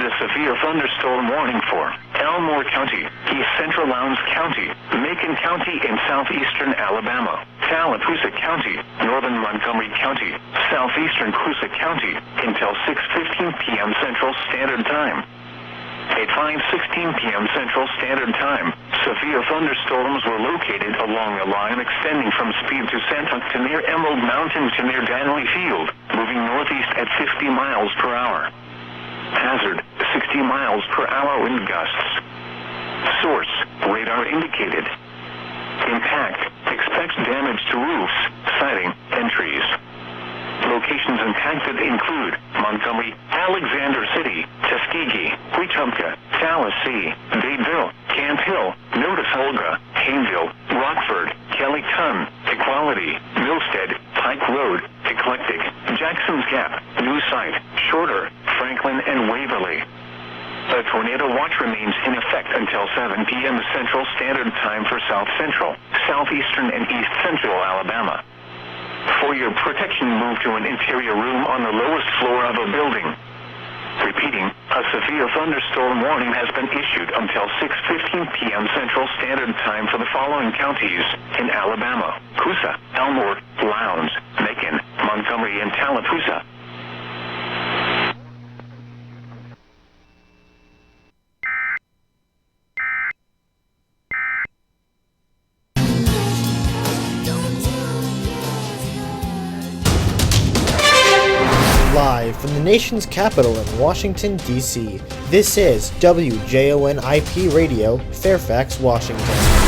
a severe thunderstorm warning for Elmore County, East Central Lowndes County, Macon County in southeastern Alabama, Tallapoosa County, northern Montgomery County, southeastern Coosa County, until 6:15 p.m. Central Standard Time. At 5:16 p.m. Central Standard Time, severe thunderstorms were located along a line extending from Speed to Santa to near Emerald Mountain to near Danley Field, moving northeast at 50 miles per hour. Hazard, 60 miles per hour wind gusts. Source, radar indicated. Impact, expects damage to roofs, siding, and trees. Locations impacted include Montgomery, Alexander City, Tuskegee, Wetumpka, Tallahassee, Dadeville, Camp Hill, Notifolga, Hayneville, Rockford, Kellyton, Equality, Milstead, Pike Road, Eclectic, Jackson's Gap, New Site, Shorter, Franklin, and Waverly. A tornado watch remains in effect until 7 p.m. Central Standard Time for South Central, Southeastern, and East Central Alabama. For your protection, move to an interior room on the lowest floor of a building. Repeating, a severe thunderstorm warning has been issued until 6:15 p.m. Central Standard Time for the following counties in Alabama: Coosa, Elmore, Lowndes, Macon, Montgomery, and Tallapoosa. Live from the nation's capital in Washington, D.C., this is WJON IP Radio, Fairfax, Washington.